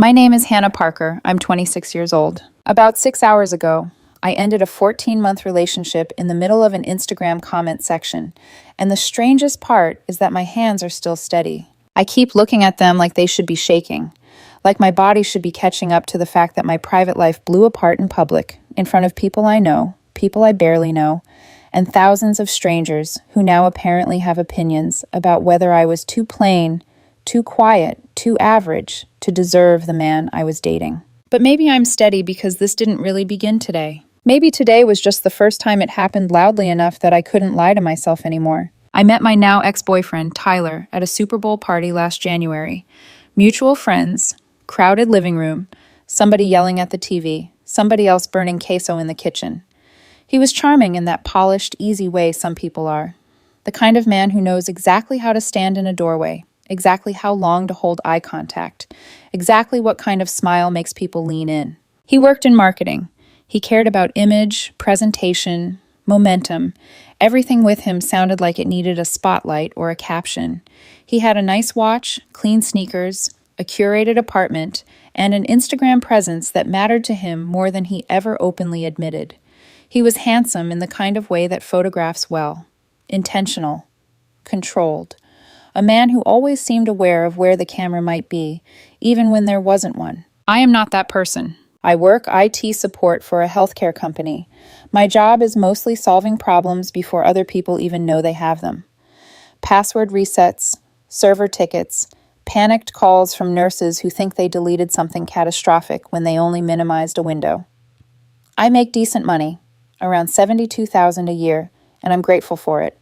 My name is Hannah Parker. I'm 26 years old. About 6 hours ago, I ended a 14-month relationship in the middle of an Instagram comment section, and the strangest part is that my hands are still steady. I keep looking at them like they should be shaking, like my body should be catching up to the fact that my private life blew apart in public, in front of people I know, people I barely know, and thousands of strangers who now apparently have opinions about whether I was too plain, too quiet, too average to deserve the man I was dating. But maybe I'm steady because this didn't really begin today. Maybe today was just the first time it happened loudly enough that I couldn't lie to myself anymore. I met my now ex-boyfriend, Tyler, at a Super Bowl party last January. Mutual friends, crowded living room, somebody yelling at the TV, somebody else burning queso in the kitchen. He was charming in that polished, easy way some people are. The kind of man who knows exactly how to stand in a doorway, exactly how long to hold eye contact, exactly what kind of smile makes people lean in. He worked in marketing. He cared about image, presentation, momentum. Everything with him sounded like it needed a spotlight or a caption. He had a nice watch, clean sneakers, a curated apartment, and an Instagram presence that mattered to him more than he ever openly admitted. He was handsome in the kind of way that photographs well, intentional, controlled. A man who always seemed aware of where the camera might be, even when there wasn't one. I am not that person. I work IT support for a healthcare company. My job is mostly solving problems before other people even know they have them. Password resets, server tickets, panicked calls from nurses who think they deleted something catastrophic when they only minimized a window. I make decent money, around $72,000 a year, and I'm grateful for it.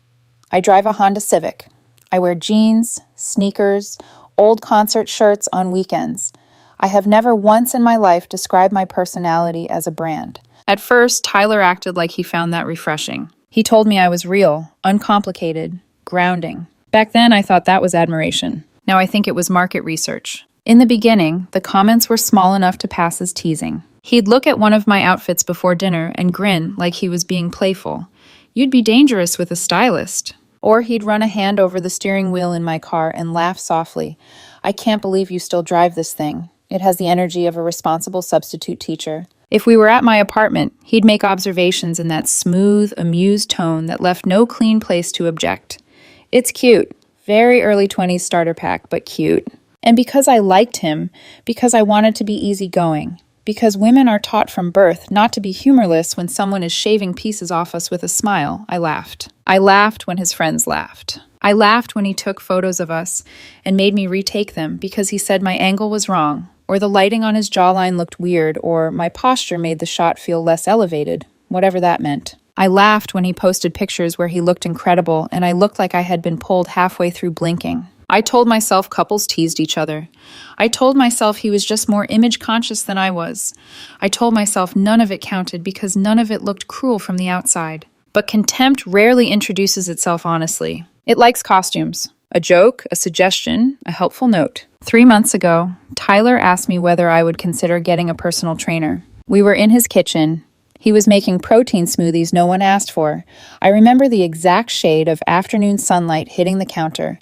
I drive a Honda Civic. I wear jeans, sneakers, old concert shirts on weekends. I have never once in my life described my personality as a brand. At first, Tyler acted like he found that refreshing. He told me I was real, uncomplicated, grounding. Back then, I thought that was admiration. Now I think it was market research. In the beginning, the comments were small enough to pass as teasing. He'd look at one of my outfits before dinner and grin like he was being playful. "You'd be dangerous with a stylist." Or he'd run a hand over the steering wheel in my car and laugh softly. "I can't believe you still drive this thing. It has the energy of a responsible substitute teacher." If we were at my apartment, he'd make observations in that smooth, amused tone that left no clean place to object. It's cute. Very early 20s starter pack, but cute. And because I liked him, because I wanted to be easygoing, because women are taught from birth not to be humorless when someone is shaving pieces off us with a smile, I laughed. I laughed when his friends laughed. I laughed when he took photos of us and made me retake them because he said my angle was wrong, or the lighting on his jawline looked weird, or my posture made the shot feel less elevated, whatever that meant. I laughed when he posted pictures where he looked incredible and I looked like I had been pulled halfway through blinking. I told myself couples teased each other. I told myself he was just more image conscious than I was. I told myself none of it counted because none of it looked cruel from the outside. But contempt rarely introduces itself honestly. It likes costumes. A joke, a suggestion, a helpful note. 3 months ago, Tyler asked me whether I would consider getting a personal trainer. We were in his kitchen. He was making protein smoothies no one asked for. I remember the exact shade of afternoon sunlight hitting the counter,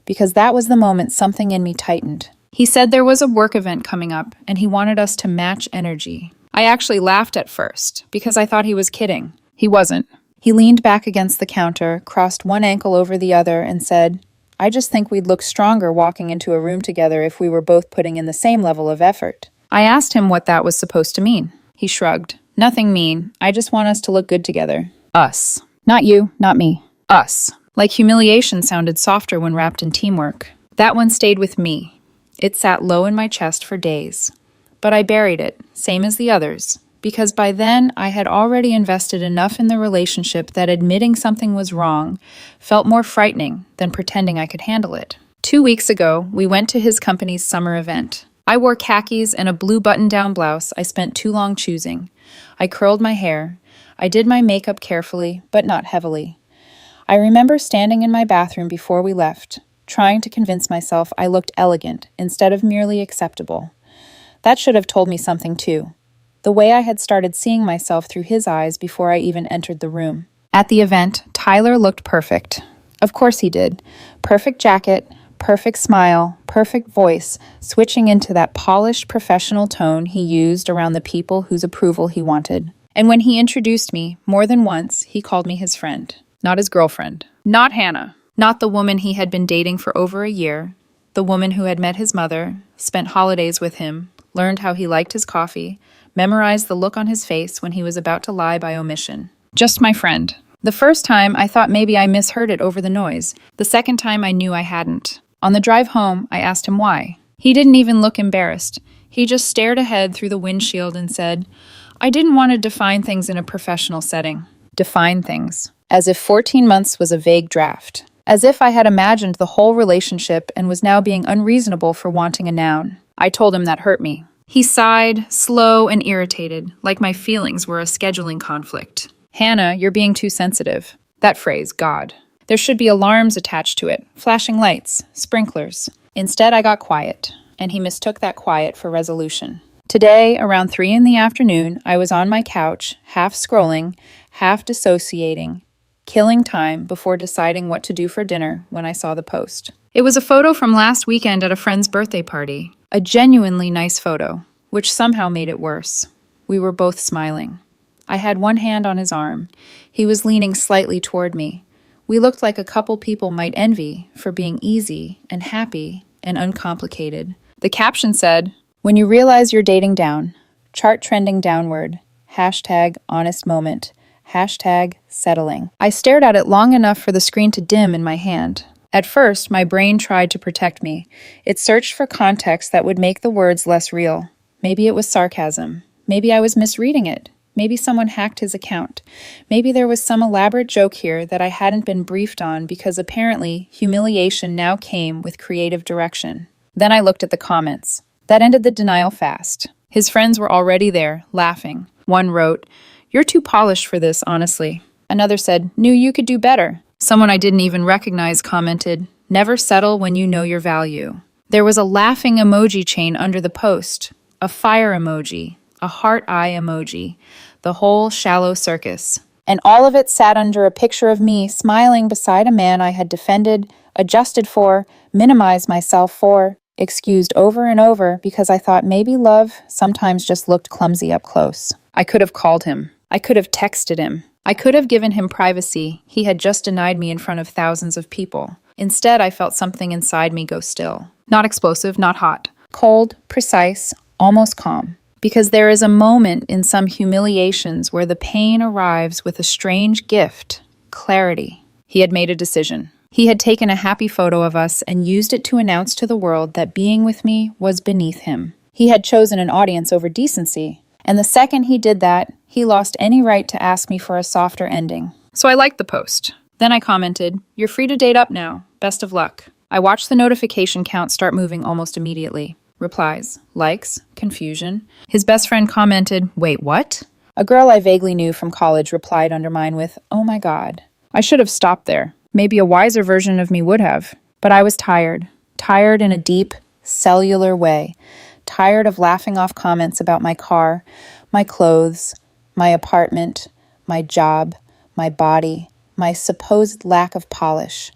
because that was the moment something in me tightened. He said there was a work event coming up, and he wanted us to match energy. I actually laughed at first, because I thought he was kidding. He wasn't. He leaned back against the counter, crossed one ankle over the other, and said, "I just think we'd look stronger walking into a room together if we were both putting in the same level of effort." I asked him what that was supposed to mean. He shrugged. "Nothing mean. I just want us to look good together." Us. Not you, not me. Us. Like humiliation sounded softer when wrapped in teamwork. That one stayed with me. It sat low in my chest for days. But I buried it, same as the others, because by then I had already invested enough in the relationship that admitting something was wrong felt more frightening than pretending I could handle it. 2 weeks ago, we went to his company's summer event. I wore khakis and a blue button-down blouse I spent too long choosing. I curled my hair. I did my makeup carefully, but not heavily. I remember standing in my bathroom before we left, trying to convince myself I looked elegant instead of merely acceptable. That should have told me something too. The way I had started seeing myself through his eyes before I even entered the room. At the event, Tyler looked perfect. Of course he did. Perfect jacket, perfect smile, perfect voice, switching into that polished professional tone he used around the people whose approval he wanted. And when he introduced me, more than once, he called me his friend, not his girlfriend. Not Hannah. Not the woman he had been dating for over a year. The woman who had met his mother, spent holidays with him, learned how he liked his coffee, memorized the look on his face when he was about to lie by omission. Just my friend. The first time, I thought maybe I misheard it over the noise. The second time, I knew I hadn't. On the drive home, I asked him why. He didn't even look embarrassed. He just stared ahead through the windshield and said, "I didn't want to define things in a professional setting." Define things. As if 14 months was a vague draft. As if I had imagined the whole relationship and was now being unreasonable for wanting a noun. I told him that hurt me. He sighed, slow and irritated, like my feelings were a scheduling conflict. "Hannah, you're being too sensitive." That phrase, God. There should be alarms attached to it, flashing lights, sprinklers. Instead, I got quiet, and he mistook that quiet for resolution. Today, around 3 in the afternoon, I was on my couch, half scrolling, half dissociating, killing time before deciding what to do for dinner when I saw the post. It was a photo from last weekend at a friend's birthday party. A genuinely nice photo, which somehow made it worse. We were both smiling. I had one hand on his arm. He was leaning slightly toward me. We looked like a couple people might envy for being easy and happy and uncomplicated. The caption said, "When you realize you're dating down, chart trending downward, hashtag honest moment, hashtag settling." I stared at it long enough for the screen to dim in my hand. At first, my brain tried to protect me. It searched for context that would make the words less real. Maybe it was sarcasm. Maybe I was misreading it. Maybe someone hacked his account. Maybe there was some elaborate joke here that I hadn't been briefed on because apparently humiliation now came with creative direction. Then I looked at the comments. That ended the denial fast. His friends were already there, laughing. One wrote, "You're too polished for this, honestly." Another said, "Knew you could do better." Someone I didn't even recognize commented, "Never settle when you know your value." There was a laughing emoji chain under the post, a fire emoji, a heart eye emoji, the whole shallow circus. And all of it sat under a picture of me smiling beside a man I had defended, adjusted for, minimized myself for, excused over and over because I thought maybe love sometimes just looked clumsy up close. I could have called him. I could have texted him. I could have given him privacy. He had just denied me in front of thousands of people. Instead, I felt something inside me go still. Not explosive, not hot. Cold, precise, almost calm. Because there is a moment in some humiliations where the pain arrives with a strange gift, clarity. He had made a decision. He had taken a happy photo of us and used it to announce to the world that being with me was beneath him. He had chosen an audience over decency. And the second he did that, he lost any right to ask me for a softer ending. So I liked the post. Then I commented, "You're free to date up now. Best of luck." I watched the notification count start moving almost immediately. Replies, likes, confusion. His best friend commented, "Wait, what?" A girl I vaguely knew from college replied under mine with, "Oh my God." I should have stopped there. Maybe a wiser version of me would have. But I was tired. Tired in a deep, cellular way. Tired of laughing off comments about my car, my clothes, my apartment, my job, my body, my supposed lack of polish.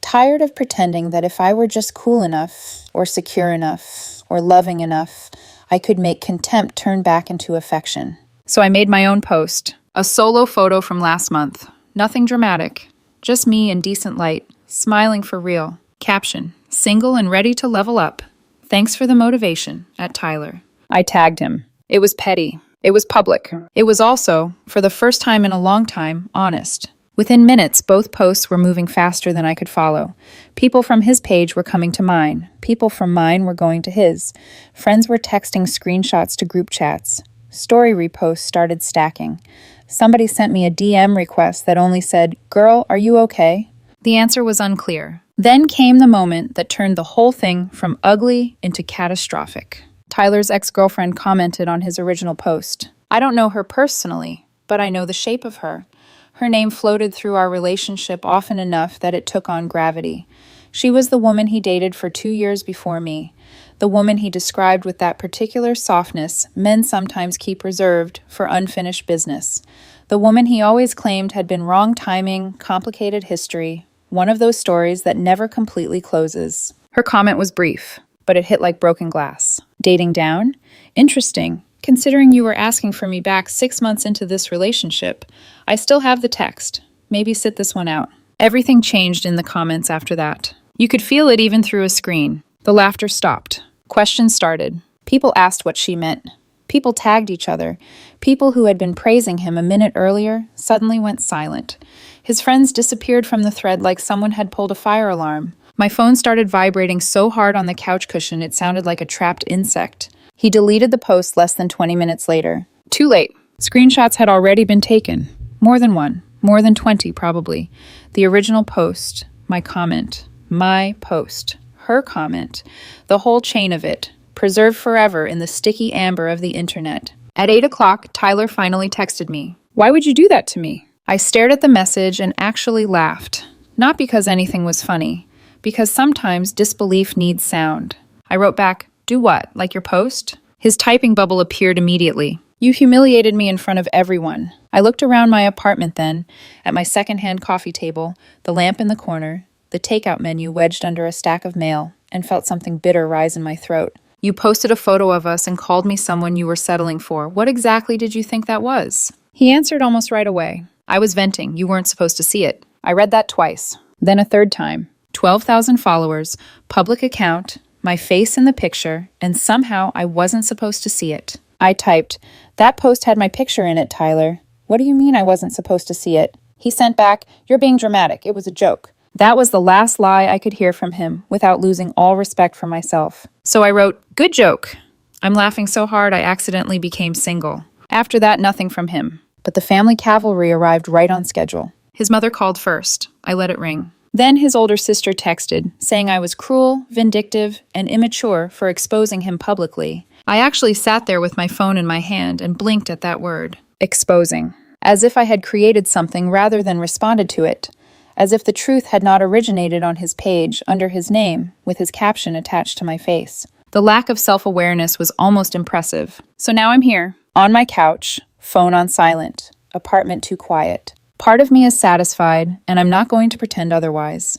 Tired of pretending that if I were just cool enough, or secure enough, or loving enough, I could make contempt turn back into affection. So I made my own post, a solo photo from last month. Nothing dramatic, just me in decent light, smiling for real. Caption, "Single and ready to level up. Thanks for the motivation, at Tyler." I tagged him. It was petty. It was public. It was also, for the first time in a long time, honest. Within minutes, both posts were moving faster than I could follow. People from his page were coming to mine. People from mine were going to his. Friends were texting screenshots to group chats. Story reposts started stacking. Somebody sent me a DM request that only said, "Girl, are you okay?" The answer was unclear. Then came the moment that turned the whole thing from ugly into catastrophic. Tyler's ex-girlfriend commented on his original post. "I don't know her personally, but I know the shape of her. Her name floated through our relationship often enough that it took on gravity. She was the woman he dated for 2 years before me, the woman he described with that particular softness men sometimes keep reserved for unfinished business, the woman he always claimed had been wrong timing, complicated history, One of those stories that never completely closes. Her comment was brief, but it hit like broken glass. Dating down? Interesting. Considering you were asking for me back 6 months into this relationship, I still have the text. Maybe sit this one out. Everything changed in the comments after that. You could feel it even through a screen. The laughter stopped. Questions started. People asked what she meant. People tagged each other. People who had been praising him a minute earlier suddenly went silent. His friends disappeared from the thread like someone had pulled a fire alarm. My phone started vibrating so hard on the couch cushion it sounded like a trapped insect. He deleted the post less than 20 minutes later. Too late. Screenshots had already been taken. More than one. More than 20, probably. The original post. My comment. My post. Her comment. The whole chain of it. Preserved forever in the sticky amber of the internet. At 8 o'clock, Tyler finally texted me. Why would you do that to me? I stared at the message and actually laughed. Not because anything was funny. Because sometimes disbelief needs sound. I wrote back, do what? Like your post? His typing bubble appeared immediately. You humiliated me in front of everyone. I looked around my apartment then, at my secondhand coffee table, the lamp in the corner, the takeout menu wedged under a stack of mail, and felt something bitter rise in my throat. You posted a photo of us and called me someone you were settling for. What exactly did you think that was? He answered almost right away. I was venting. You weren't supposed to see it. I read that twice. Then a third time. 12,000 followers, public account, my face in the picture, and somehow I wasn't supposed to see it. I typed, that post had my picture in it, Tyler. What do you mean I wasn't supposed to see it? He sent back, you're being dramatic. It was a joke. That was the last lie I could hear from him without losing all respect for myself. So I wrote, good joke. I'm laughing so hard I accidentally became single. After that, nothing from him. But the family cavalry arrived right on schedule. His mother called first. I let it ring. Then his older sister texted, saying I was cruel, vindictive, and immature for exposing him publicly. I actually sat there with my phone in my hand and blinked at that word. Exposing. As if I had created something rather than responded to it. As if the truth had not originated on his page, under his name, with his caption attached to my face. The lack of self-awareness was almost impressive. So now I'm here, on my couch, phone on silent, apartment too quiet. Part of me is satisfied, and I'm not going to pretend otherwise.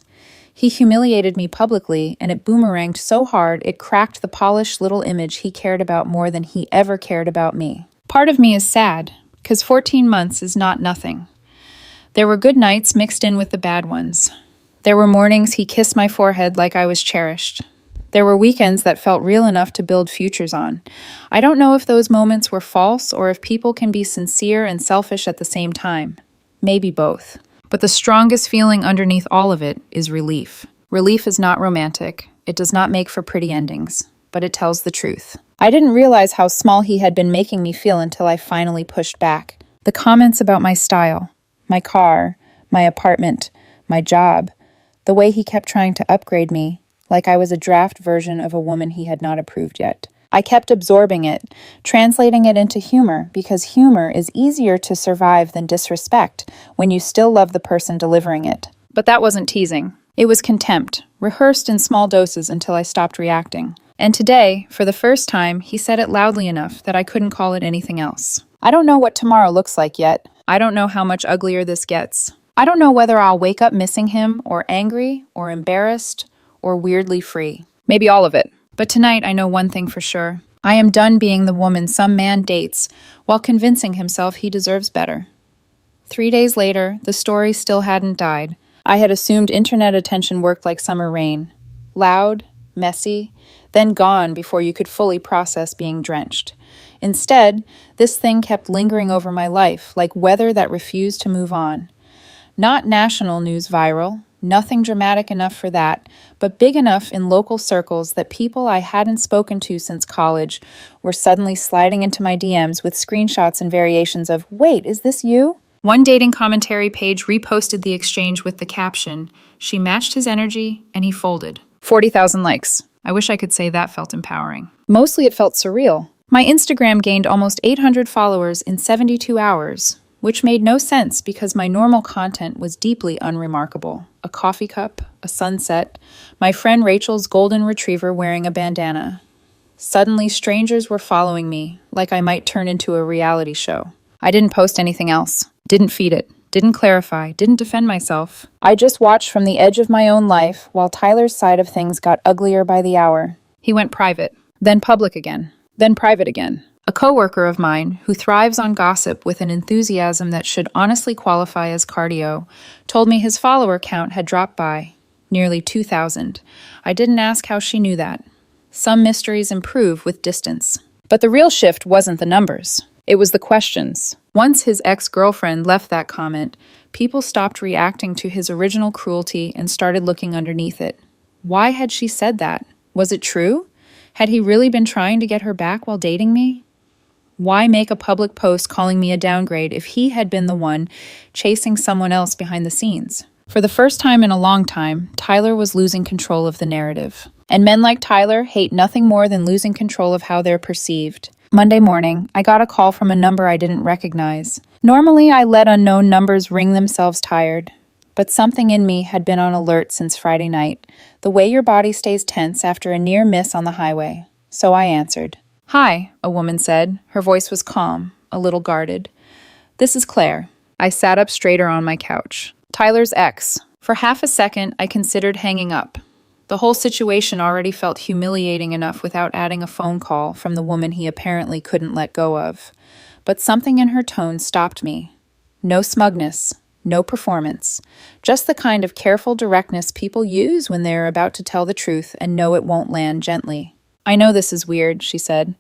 He humiliated me publicly, and it boomeranged so hard it cracked the polished little image he cared about more than he ever cared about me. Part of me is sad, because 14 months is not nothing. There were good nights mixed in with the bad ones. There were mornings he kissed my forehead like I was cherished. There were weekends that felt real enough to build futures on. I don't know if those moments were false or if people can be sincere and selfish at the same time. Maybe both. But the strongest feeling underneath all of it is relief. Relief is not romantic. It does not make for pretty endings, but it tells the truth. I didn't realize how small he had been making me feel until I finally pushed back. The comments about my style, my car, my apartment, my job, the way he kept trying to upgrade me, like I was a draft version of a woman he had not approved yet. I kept absorbing it, translating it into humor, because humor is easier to survive than disrespect when you still love the person delivering it. But that wasn't teasing. It was contempt, rehearsed in small doses until I stopped reacting. And today, for the first time, he said it loudly enough that I couldn't call it anything else. I don't know what tomorrow looks like yet. I don't know how much uglier this gets. I don't know whether I'll wake up missing him, or angry, or embarrassed, or weirdly free. Maybe all of it. But tonight I know one thing for sure. I am done being the woman some man dates while convincing himself he deserves better. 3 days later, the story still hadn't died. I had assumed internet attention worked like summer rain. Loud, messy, then gone before you could fully process being drenched. Instead, this thing kept lingering over my life like weather that refused to move on. Not national news viral, nothing dramatic enough for that, but big enough in local circles that people I hadn't spoken to since college were suddenly sliding into my DMs with screenshots and variations of, "Wait, is this you?" One dating commentary page reposted the exchange with the caption, "She matched his energy, and he folded." 40,000 likes. I wish I could say that felt empowering. Mostly it felt surreal. My Instagram gained almost 800 followers in 72 hours, which made no sense because my normal content was deeply unremarkable. A coffee cup, a sunset, my friend Rachel's golden retriever wearing a bandana. Suddenly, strangers were following me, like I might turn into a reality show. I didn't post anything else, didn't feed it, Didn't clarify, didn't defend myself. I just watched from the edge of my own life while Tyler's side of things got uglier by the hour. He went private, then public again, then private again. A coworker of mine, who thrives on gossip with an enthusiasm that should honestly qualify as cardio, told me his follower count had dropped by nearly 2,000. I didn't ask how she knew that. Some mysteries improve with distance. But the real shift wasn't the numbers. It was the questions. Once his ex-girlfriend left that comment, people stopped reacting to his original cruelty and started looking underneath it. Why had she said that? Was it true? Had he really been trying to get her back while dating me? Why make a public post calling me a downgrade if he had been the one chasing someone else behind the scenes? For the first time in a long time, Tyler was losing control of the narrative. And men like Tyler hate nothing more than losing control of how they're perceived. Monday morning, I got a call from a number I didn't recognize. Normally, I let unknown numbers ring themselves tired. But something in me had been on alert since Friday night, the way your body stays tense after a near miss on the highway. So I answered. "Hi," a woman said. Her voice was calm, a little guarded. "This is Claire." I sat up straighter on my couch. Tyler's ex. For half a second, I considered hanging up. The whole situation already felt humiliating enough without adding a phone call from the woman he apparently couldn't let go of. But something in her tone stopped me. No smugness, no performance, just the kind of careful directness people use when they're about to tell the truth and know it won't land gently. "I know this is weird," she said.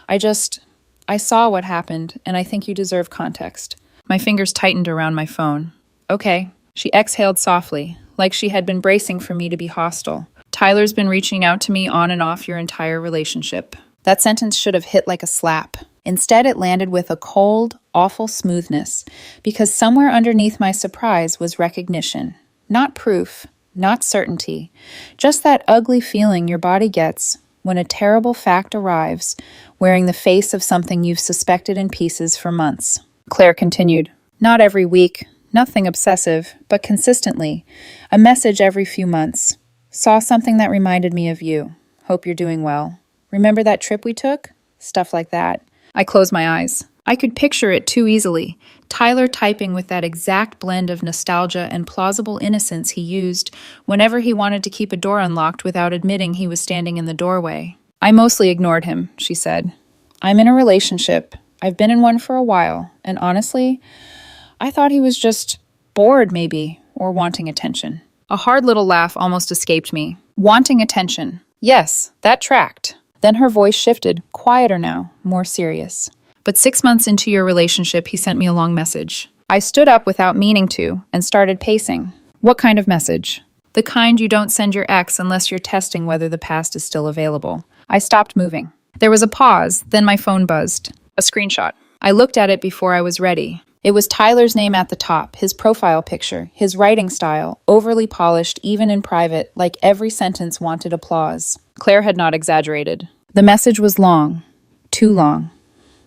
I saw what happened, and I think you deserve context." My fingers tightened around my phone. "Okay." She exhaled softly, like she had been bracing for me to be hostile. "Tyler's been reaching out to me on and off your entire relationship." That sentence should have hit like a slap. Instead, it landed with a cold, awful smoothness, because somewhere underneath my surprise was recognition. Not proof, not certainty, just that ugly feeling your body gets when a terrible fact arrives, wearing the face of something you've suspected in pieces for months. Claire continued. "Not every week, nothing obsessive, but consistently. A message every few months. Saw something that reminded me of you. Hope you're doing well. Remember that trip we took?" Stuff like that. I closed my eyes. I could picture it too easily. Tyler typing with that exact blend of nostalgia and plausible innocence he used whenever he wanted to keep a door unlocked without admitting he was standing in the doorway. "I mostly ignored him," she said. "I'm in a relationship. I've been in one for a while, and honestly, I thought he was just bored maybe, or wanting attention." A hard little laugh almost escaped me. Wanting attention. Yes, that tracked. Then her voice shifted, quieter now, more serious. "But 6 months into your relationship, he sent me a long message." I stood up without meaning to and started pacing. "What kind of message?" "The kind you don't send your ex unless you're testing whether the past is still available." I stopped moving. There was a pause, then my phone buzzed. A screenshot. I looked at it before I was ready. It was Tyler's name at the top, his profile picture, his writing style, overly polished even in private, like every sentence wanted applause. Claire had not exaggerated. The message was long. Too long.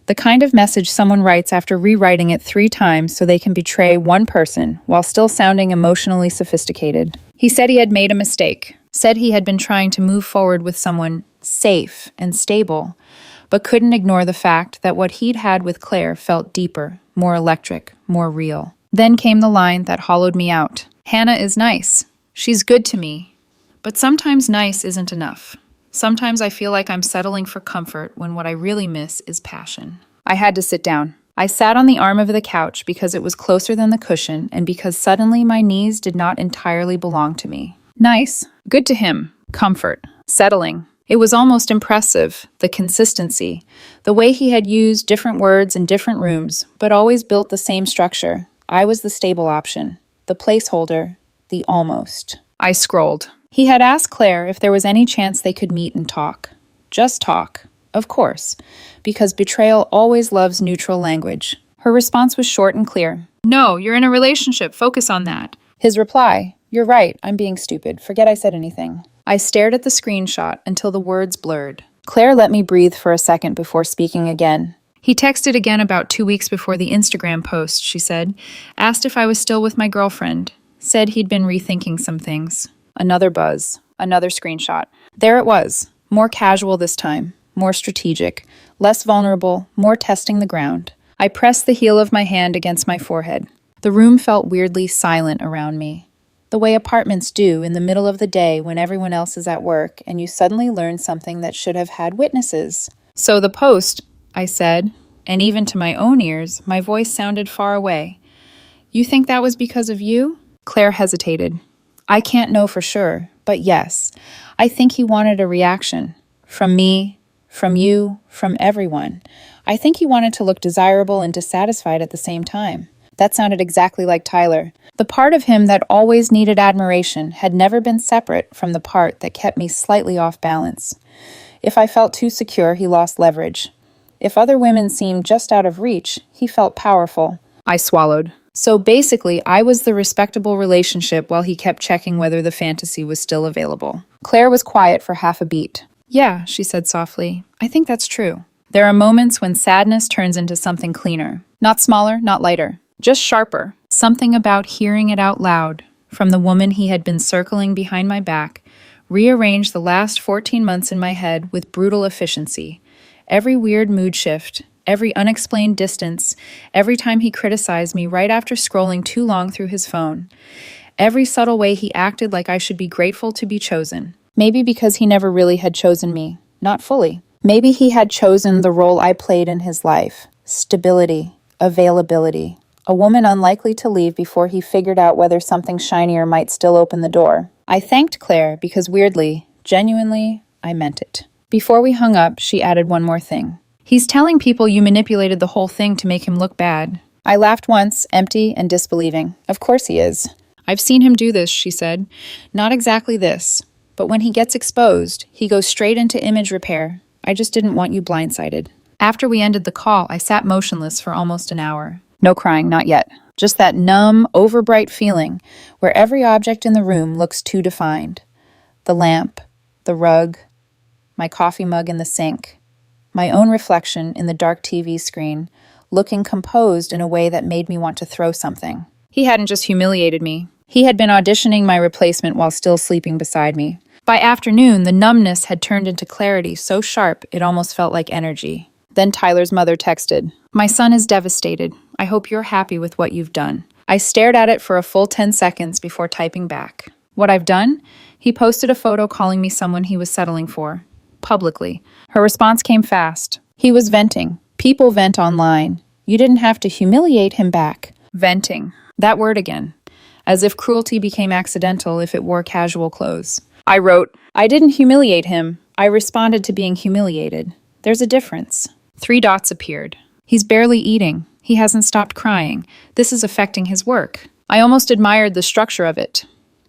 The kind of message someone writes after rewriting it 3 times so they can betray one person while still sounding emotionally sophisticated. He said he had made a mistake, said he had been trying to move forward with someone safe and stable, but couldn't ignore the fact that what he'd had with Claire felt deeper, more electric, more real. Then came the line that hollowed me out. "Hannah is nice. She's good to me. But sometimes nice isn't enough. Sometimes I feel like I'm settling for comfort when what I really miss is passion." I had to sit down. I sat on the arm of the couch because it was closer than the cushion and because suddenly my knees did not entirely belong to me. Nice. Good to him. Comfort. Settling. It was almost impressive, the consistency, the way he had used different words in different rooms, but always built the same structure. I was the stable option, the placeholder, the almost. I scrolled. He had asked Claire if there was any chance they could meet and talk. Just talk, of course, because betrayal always loves neutral language. Her response was short and clear. "No, you're in a relationship. Focus on that." His reply, "You're right. I'm being stupid. Forget I said anything." I stared at the screenshot until the words blurred. Claire let me breathe for a second before speaking again. "He texted again about 2 weeks before the Instagram post," she said. "Asked if I was still with my girlfriend. Said he'd been rethinking some things." Another buzz. Another screenshot. There it was. More casual this time. More strategic. Less vulnerable. More testing the ground. I pressed the heel of my hand against my forehead. The room felt weirdly silent around me, the way apartments do in the middle of the day when everyone else is at work and you suddenly learn something that should have had witnesses. "So the post," I said, and even to my own ears, my voice sounded far away. "You think that was because of you?" Claire hesitated. "I can't know for sure, but yes, I think he wanted a reaction. From me, from you, from everyone. I think he wanted to look desirable and dissatisfied at the same time." That sounded exactly like Tyler. The part of him that always needed admiration had never been separate from the part that kept me slightly off balance. If I felt too secure, he lost leverage. If other women seemed just out of reach, he felt powerful. I swallowed. So basically, I was the respectable relationship while he kept checking whether the fantasy was still available. Claire was quiet for half a beat. "Yeah," she said softly. "I think that's true." There are moments when sadness turns into something cleaner. Not smaller, not lighter. Just sharper. Something about hearing it out loud, from the woman he had been circling behind my back, rearranged the last 14 months in my head with brutal efficiency. Every weird mood shift, every unexplained distance, every time he criticized me right after scrolling too long through his phone. Every subtle way he acted like I should be grateful to be chosen. Maybe because he never really had chosen me. Not fully. Maybe he had chosen the role I played in his life. Stability. Availability. A woman unlikely to leave before he figured out whether something shinier might still open the door. I thanked Claire because weirdly, genuinely, I meant it. Before we hung up, she added one more thing. "He's telling people you manipulated the whole thing to make him look bad." I laughed once, empty and disbelieving. "Of course he is." "I've seen him do this," she said. "Not exactly this, but when he gets exposed, he goes straight into image repair. I just didn't want you blindsided." After we ended the call, I sat motionless for almost an hour. No crying, not yet. Just that numb, overbright feeling where every object in the room looks too defined. The lamp, the rug, my coffee mug in the sink, my own reflection in the dark TV screen, looking composed in a way that made me want to throw something. He hadn't just humiliated me. He had been auditioning my replacement while still sleeping beside me. By afternoon, the numbness had turned into clarity so sharp it almost felt like energy. Then Tyler's mother texted, "My son is devastated. I hope you're happy with what you've done." I stared at it for a full 10 seconds before typing back. "What I've done?" He posted a photo calling me someone he was settling for. Publicly. Her response came fast. "He was venting. People vent online. You didn't have to humiliate him back." Venting. That word again. As if cruelty became accidental if it wore casual clothes. I wrote, "I didn't humiliate him. I responded to being humiliated. There's a difference." 3 dots appeared. "He's barely eating. He hasn't stopped crying. This is affecting his work." I almost admired the structure of it.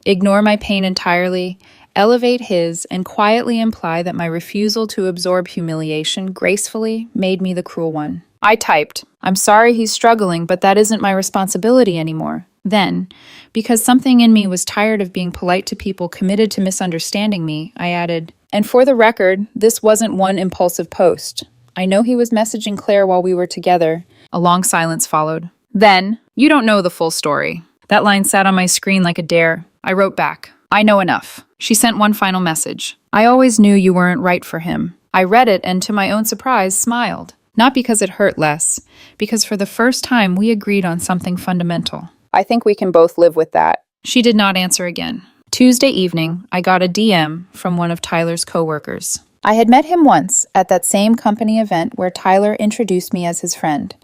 Ignore my pain entirely, elevate his, and quietly imply that my refusal to absorb humiliation gracefully made me the cruel one. I typed, "I'm sorry he's struggling, but that isn't my responsibility anymore." Then, because something in me was tired of being polite to people committed to misunderstanding me, I added, "And for the record, this wasn't one impulsive post. I know he was messaging Claire while we were together." A long silence followed. Then, "You don't know the full story." That line sat on my screen like a dare. I wrote back, "I know enough." She sent one final message. "I always knew you weren't right for him." I read it and, to my own surprise, smiled. Not because it hurt less, because for the first time we agreed on something fundamental. "I think we can both live with that." She did not answer again. Tuesday evening, I got a DM from one of Tyler's coworkers. I had met him once at that same company event where Tyler introduced me as his friend.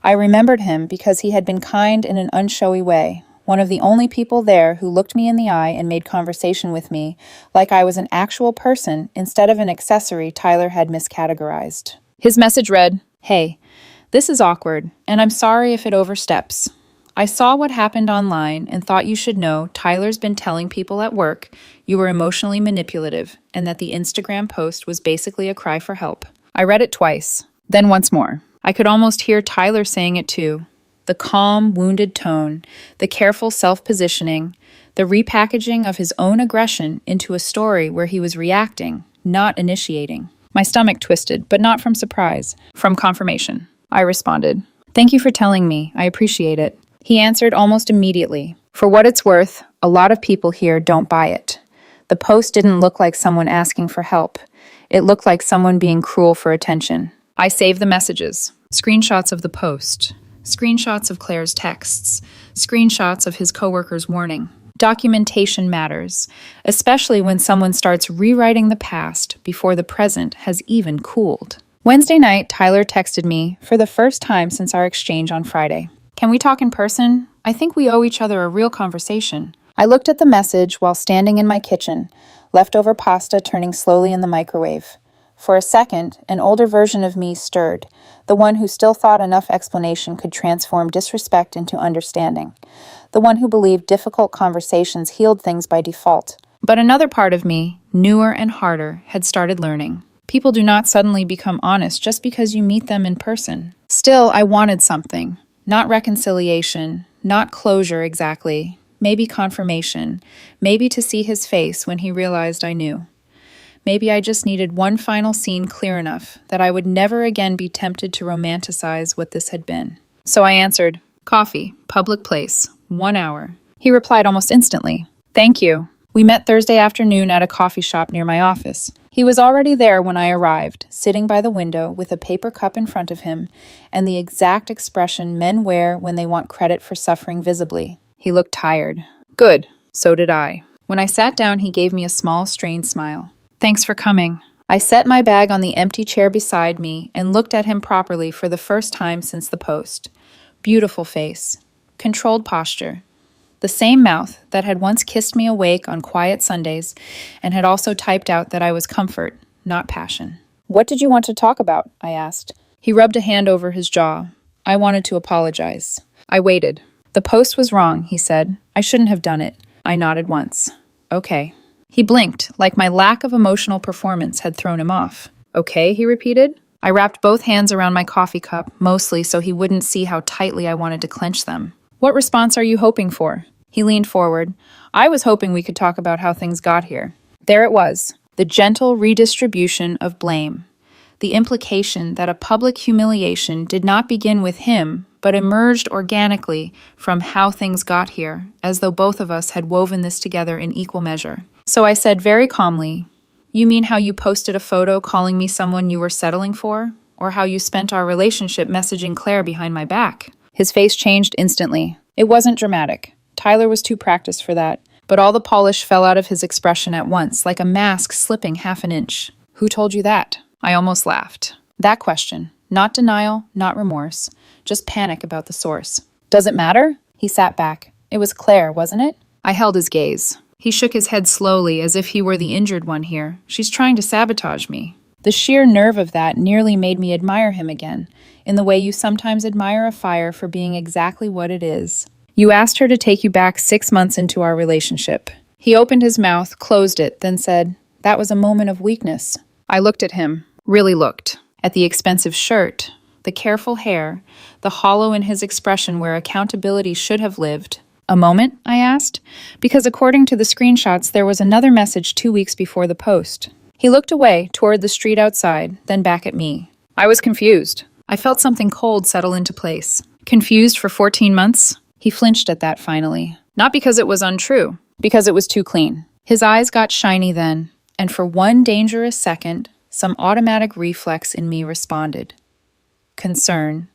I remembered him because he had been kind in an unshowy way, one of the only people there who looked me in the eye and made conversation with me like I was an actual person instead of an accessory Tyler had miscategorized. His message read, "Hey, this is awkward, and I'm sorry if it oversteps. I saw what happened online and thought you should know Tyler's been telling people at work you were emotionally manipulative and that the Instagram post was basically a cry for help." I read it twice, then once more. I could almost hear Tyler saying it too. The calm, wounded tone, the careful self-positioning, the repackaging of his own aggression into a story where he was reacting, not initiating. My stomach twisted, but not from surprise, from confirmation. I responded, "Thank you for telling me. I appreciate it." He answered almost immediately. "For what it's worth, a lot of people here don't buy it. The post didn't look like someone asking for help. It looked like someone being cruel for attention." I saved the messages. Screenshots of the post. screenshots of Claire's texts, screenshots of his coworker's warning. Documentation matters, especially when someone starts rewriting the past before the present has even cooled. Wednesday night, Tyler texted me for the first time since our exchange on Friday. "Can we talk in person? I think we owe each other a real conversation." I looked at the message while standing in my kitchen, leftover pasta turning slowly in the microwave. For a second, an older version of me stirred, the one who still thought enough explanation could transform disrespect into understanding, the one who believed difficult conversations healed things by default. But another part of me, newer and harder, had started learning. People do not suddenly become honest just because you meet them in person. Still, I wanted something. Not reconciliation, not closure exactly, maybe confirmation, maybe to see his face when he realized I knew. Maybe I just needed one final scene clear enough that I would never again be tempted to romanticize what this had been. So I answered, "Coffee, public place, 1 hour." He replied almost instantly, "Thank you." We met Thursday afternoon at a coffee shop near my office. He was already there when I arrived, sitting by the window with a paper cup in front of him and the exact expression men wear when they want credit for suffering visibly. He looked tired. Good. So did I. When I sat down, he gave me a small, strained smile. "Thanks for coming." I set my bag on the empty chair beside me and looked at him properly for the first time since the post. Beautiful face. Controlled posture. The same mouth that had once kissed me awake on quiet Sundays and had also typed out that I was comfort, not passion. "What did you want to talk about?" I asked. He rubbed a hand over his jaw. I wanted to apologize. I waited. "The post was wrong," he said. "I shouldn't have done it." I nodded once. "Okay." He blinked, like my lack of emotional performance had thrown him off. "Okay," he repeated. I wrapped both hands around my coffee cup, mostly so he wouldn't see how tightly I wanted to clench them. "What response are you hoping for?" He leaned forward. "I was hoping we could talk about how things got here." There it was, the gentle redistribution of blame. The implication that a public humiliation did not begin with him, but emerged organically from how things got here, as though both of us had woven this together in equal measure. So I said very calmly, "You mean how you posted a photo calling me someone you were settling for? Or how you spent our relationship messaging Claire behind my back?" His face changed instantly. It wasn't dramatic. Tyler was too practiced for that. But all the polish fell out of his expression at once, like a mask slipping half an inch. "Who told you that?" I almost laughed. That question. Not denial, not remorse. Just panic about the source. "Does it matter?" He sat back. "It was Claire, wasn't it?" I held his gaze. He shook his head slowly, as if he were the injured one here. "She's trying to sabotage me." The sheer nerve of that nearly made me admire him again, in the way you sometimes admire a fire for being exactly what it is. "You asked her to take you back 6 months into our relationship." He opened his mouth, closed it, then said, "That was a moment of weakness." I looked at him, really looked, at the expensive shirt, the careful hair, the hollow in his expression where accountability should have lived. "A moment?" I asked, because according to the screenshots, there was another message 2 weeks before the post. He looked away, toward the street outside, then back at me. I was confused. I felt something cold settle into place. Confused for 14 months? He flinched at that finally. Not because it was untrue, because it was too clean. His eyes got shiny then, and for one dangerous second, some automatic reflex in me responded. Concern.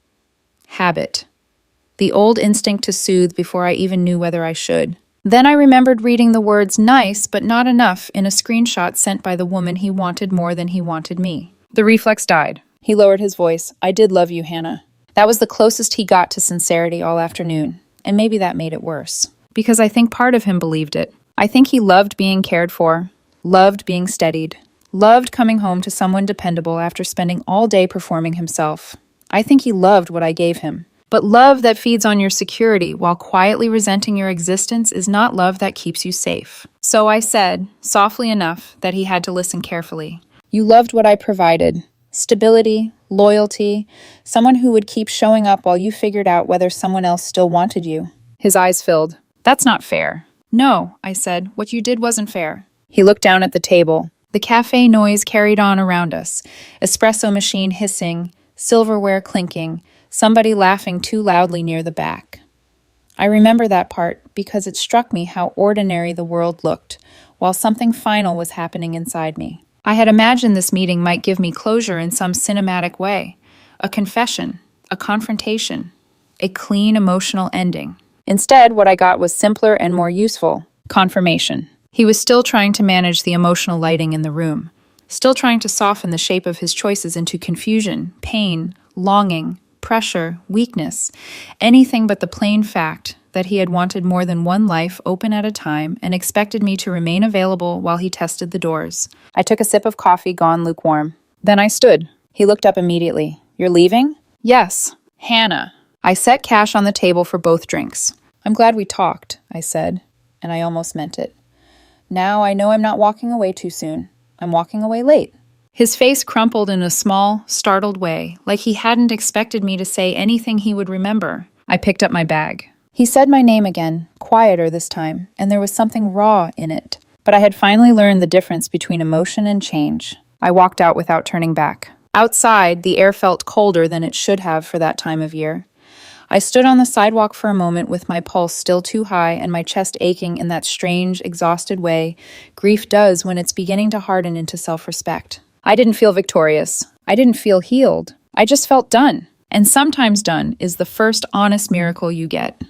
Habit. The old instinct to soothe before I even knew whether I should. Then I remembered reading the words "nice, but not enough" in a screenshot sent by the woman he wanted more than he wanted me. The reflex died. He lowered his voice. "I did love you, Hannah." That was the closest he got to sincerity all afternoon, and maybe that made it worse. Because I think part of him believed it. I think he loved being cared for, loved being steadied, loved coming home to someone dependable after spending all day performing himself. I think he loved what I gave him. But love that feeds on your security while quietly resenting your existence is not love that keeps you safe. So I said, softly enough that he had to listen carefully, "You loved what I provided. Stability, loyalty, someone who would keep showing up while you figured out whether someone else still wanted you." His eyes filled. "That's not fair." "No," I said, "what you did wasn't fair." He looked down at the table. The cafe noise carried on around us, espresso machine hissing, silverware clinking, somebody laughing too loudly near the back. I remember that part because it struck me how ordinary the world looked, while something final was happening inside me. I had imagined this meeting might give me closure in some cinematic way, a confession, a confrontation, a clean emotional ending. Instead, what I got was simpler and more useful: confirmation. He was still trying to manage the emotional lighting in the room, still trying to soften the shape of his choices into confusion, pain, longing, pressure, weakness, anything but the plain fact that he had wanted more than one life open at a time and expected me to remain available while he tested the doors. I took a sip of coffee, gone lukewarm. Then I stood. He looked up immediately. "You're leaving?" "Yes, Hannah." I set cash on the table for both drinks. "I'm glad we talked," I said, and I almost meant it. "Now I know I'm not walking away too soon. I'm walking away late." His face crumpled in a small, startled way, like he hadn't expected me to say anything he would remember. I picked up my bag. He said my name again, quieter this time, and there was something raw in it. But I had finally learned the difference between emotion and change. I walked out without turning back. Outside, the air felt colder than it should have for that time of year. I stood on the sidewalk for a moment with my pulse still too high and my chest aching in that strange, exhausted way grief does when it's beginning to harden into self-respect. I didn't feel victorious. I didn't feel healed. I just felt done. And sometimes done is the first honest miracle you get.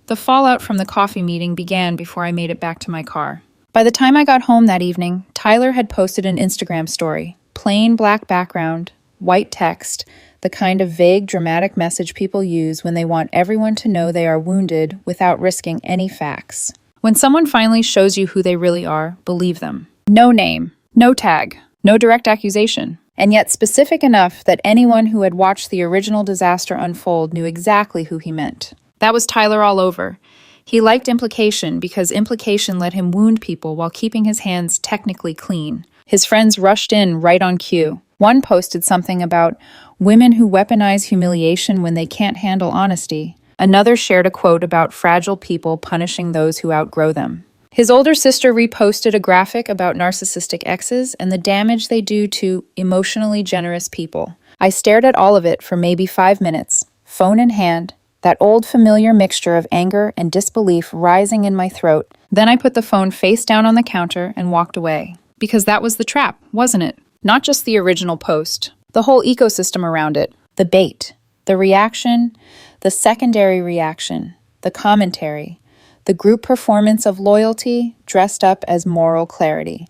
The fallout from the coffee meeting began before I made it back to my car. By the time I got home that evening, Tyler had posted an Instagram story. Plain black background, white text, the kind of vague, dramatic message people use when they want everyone to know they are wounded without risking any facts. When someone finally shows you who they really are, believe them. No name, no tag, no direct accusation, and yet specific enough that anyone who had watched the original disaster unfold knew exactly who he meant. That was Tyler all over. He liked implication because implication let him wound people while keeping his hands technically clean. His friends rushed in right on cue. One posted something about women who weaponize humiliation when they can't handle honesty. Another shared a quote about fragile people punishing those who outgrow them. His older sister reposted a graphic about narcissistic exes and the damage they do to emotionally generous people. I stared at all of it for maybe 5 minutes, phone in hand, that old familiar mixture of anger and disbelief rising in my throat. Then I put the phone face down on the counter and walked away. Because that was the trap, wasn't it? Not just the original post, the whole ecosystem around it, the bait, the reaction, the secondary reaction, the commentary, the group performance of loyalty dressed up as moral clarity,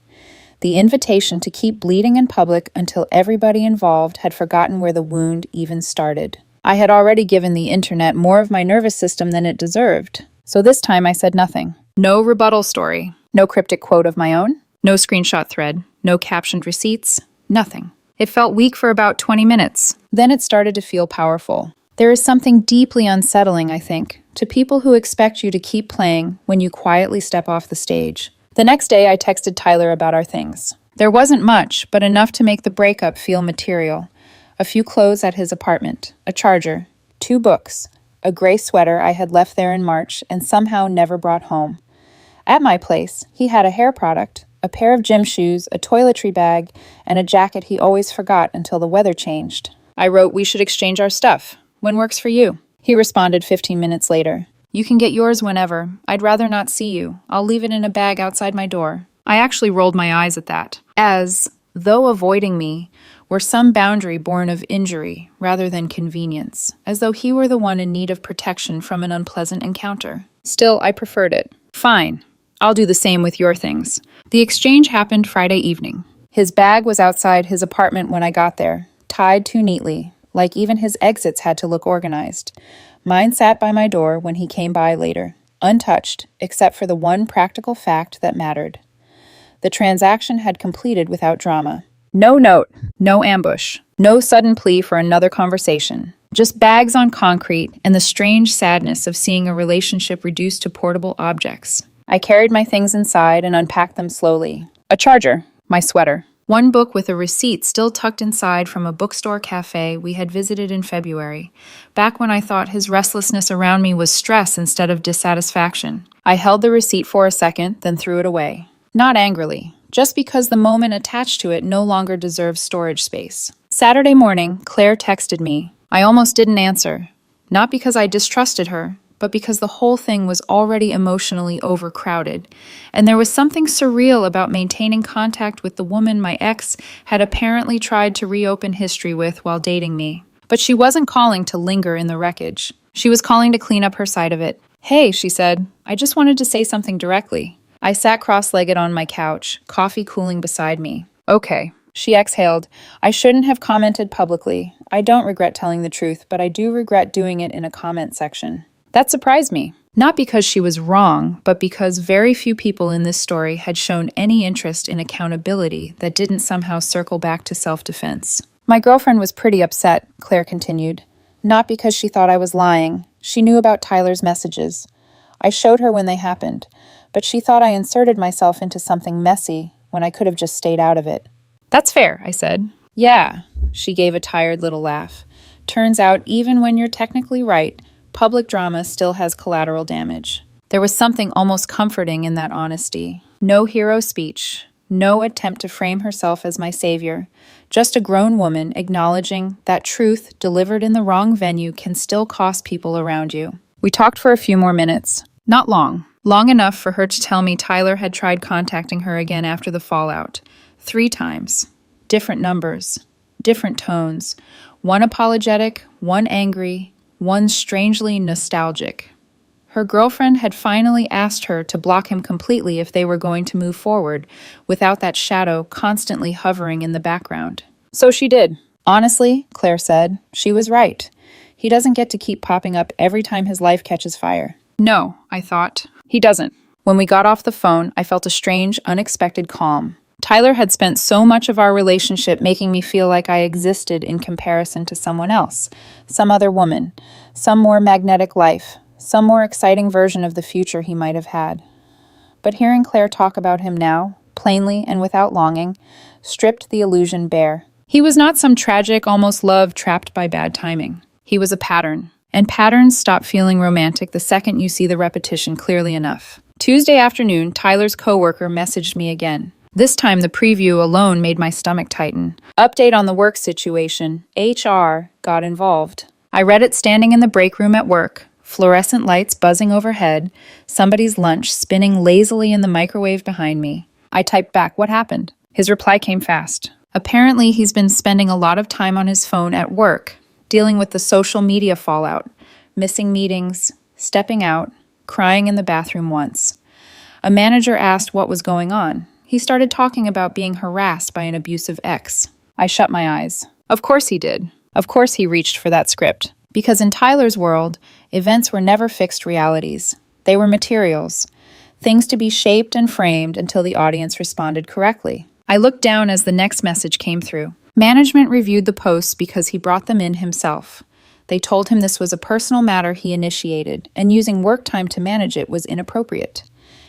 the invitation to keep bleeding in public until everybody involved had forgotten where the wound even started. I had already given the internet more of my nervous system than it deserved, so this time I said nothing. No rebuttal story, no cryptic quote of my own, no screenshot thread, no captioned receipts, nothing. It felt weak for about 20 minutes. Then it started to feel powerful. There is something deeply unsettling, I think, to people who expect you to keep playing when you quietly step off the stage. The next day, I texted Tyler about our things. There wasn't much, but enough to make the breakup feel material. A few clothes at his apartment, a charger, 2 books, a gray sweater I had left there in March and somehow never brought home. At my place, he had a hair product, a pair of gym shoes, a toiletry bag, and a jacket he always forgot until the weather changed. I wrote, "We should exchange our stuff. When works for you?" He responded 15 minutes later. "You can get yours whenever. I'd rather not see you. I'll leave it in a bag outside my door." I actually rolled my eyes at that, as though avoiding me were some boundary born of injury rather than convenience, as though he were the one in need of protection from an unpleasant encounter. Still, I preferred it. "Fine. I'll do the same with your things." The exchange happened Friday evening. His bag was outside his apartment when I got there, tied too neatly, like even his exits had to look organized. Mine sat by my door when he came by later, untouched except for the one practical fact that mattered. The transaction had completed without drama. No note, no ambush, no sudden plea for another conversation. Just bags on concrete and the strange sadness of seeing a relationship reduced to portable objects. I carried my things inside and unpacked them slowly. A charger, my sweater, one book with a receipt still tucked inside from a bookstore cafe we had visited in February, back when I thought his restlessness around me was stress instead of dissatisfaction. I held the receipt for a second, then threw it away. Not angrily, just because the moment attached to it no longer deserves storage space. Saturday morning, Claire texted me. I almost didn't answer. Not because I distrusted her, but because the whole thing was already emotionally overcrowded, and there was something surreal about maintaining contact with the woman my ex had apparently tried to reopen history with while dating me. But she wasn't calling to linger in the wreckage. She was calling to clean up her side of it. "Hey," she said, "I just wanted to say something directly." I sat cross-legged on my couch, coffee cooling beside me. "Okay." She exhaled. "I shouldn't have commented publicly. I don't regret telling the truth, but I do regret doing it in a comment section." That surprised me. Not because she was wrong, but because very few people in this story had shown any interest in accountability that didn't somehow circle back to self-defense. "My girlfriend was pretty upset," Claire continued. "Not because she thought I was lying. She knew about Tyler's messages. I showed her when they happened, but she thought I inserted myself into something messy when I could have just stayed out of it." "That's fair," I said. "Yeah," she gave a tired little laugh. "Turns out, even when you're technically right, public drama still has collateral damage." There was something almost comforting in that honesty. No hero speech, no attempt to frame herself as my savior, just a grown woman acknowledging that truth delivered in the wrong venue can still cost people around you. We talked for a few more minutes. Not long. Long enough for her to tell me Tyler had tried contacting her again after the fallout. 3 times. Different numbers. Different tones. One apologetic, one angry, one strangely nostalgic. Her girlfriend had finally asked her to block him completely if they were going to move forward, without that shadow constantly hovering in the background. So she did. Honestly, Claire said, she was right. He doesn't get to keep popping up every time his life catches fire. No, I thought. He doesn't. When we got off the phone, I felt a strange, unexpected calm. Tyler had spent so much of our relationship making me feel like I existed in comparison to someone else, some other woman, some more magnetic life, some more exciting version of the future he might have had. But hearing Claire talk about him now, plainly and without longing, stripped the illusion bare. He was not some tragic, almost love trapped by bad timing. He was a pattern. And patterns stop feeling romantic the second you see the repetition clearly enough. Tuesday afternoon, Tyler's coworker messaged me again. This time, the preview alone made my stomach tighten. Update on the work situation. HR got involved. I read it standing in the break room at work. Fluorescent lights buzzing overhead. Somebody's lunch spinning lazily in the microwave behind me. I typed back, "What happened?" His reply came fast. Apparently, he's been spending a lot of time on his phone at work, dealing with the social media fallout, missing meetings, stepping out, crying in the bathroom once. A manager asked what was going on. He started talking about being harassed by an abusive ex. I shut my eyes. Of course he did. Of course he reached for that script. Because in Tyler's world, events were never fixed realities. They were materials, things to be shaped and framed until the audience responded correctly. I looked down as the next message came through. Management reviewed the posts because he brought them in himself. They told him this was a personal matter he initiated, and using work time to manage it was inappropriate.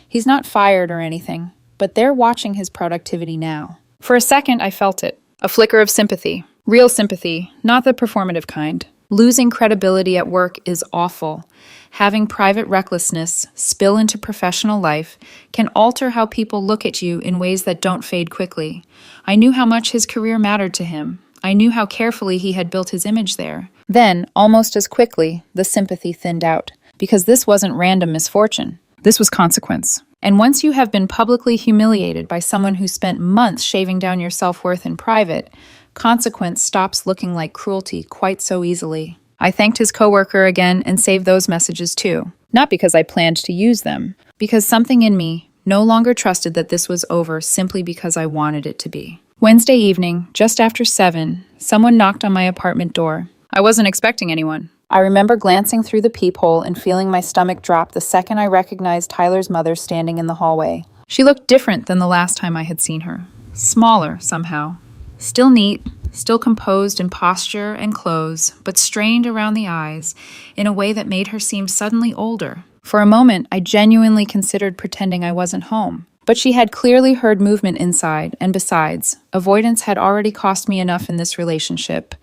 He's not fired or anything, but they're watching his productivity now. For a second, I felt it. A flicker of sympathy. Real sympathy, not the performative kind. Losing credibility at work is awful. Having private recklessness spill into professional life can alter how people look at you in ways that don't fade quickly. I knew how much his career mattered to him. I knew how carefully he had built his image there. Then, almost as quickly, the sympathy thinned out. Because this wasn't random misfortune. This was consequence. And once you have been publicly humiliated by someone who spent months shaving down your self-worth in private, consequence stops looking like cruelty quite so easily. I thanked his coworker again and saved those messages too. Not because I planned to use them, because something in me no longer trusted that this was over simply because I wanted it to be. Wednesday evening, just after 7, someone knocked on my apartment door. I wasn't expecting anyone. I remember glancing through the peephole and feeling my stomach drop the second I recognized Tyler's mother standing in the hallway. She looked different than the last time I had seen her. Smaller, somehow. Still neat, still composed in posture and clothes, but strained around the eyes in a way that made her seem suddenly older. For a moment, I genuinely considered pretending I wasn't home. But she had clearly heard movement inside, and besides, avoidance had already cost me enough in this relationship.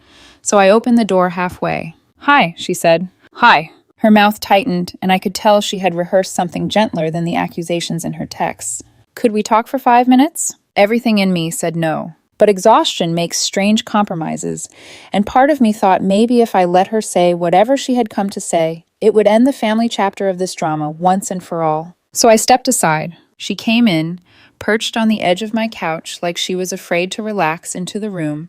So I opened the door halfway. "Hi," she said. "Hi." Her mouth tightened, and I could tell she had rehearsed something gentler than the accusations in her texts. "Could we talk for 5 minutes?" Everything in me said no. But exhaustion makes strange compromises, and part of me thought maybe if I let her say whatever she had come to say, it would end the family chapter of this drama once and for all. So I stepped aside. She came in, perched on the edge of my couch like she was afraid to relax into the room,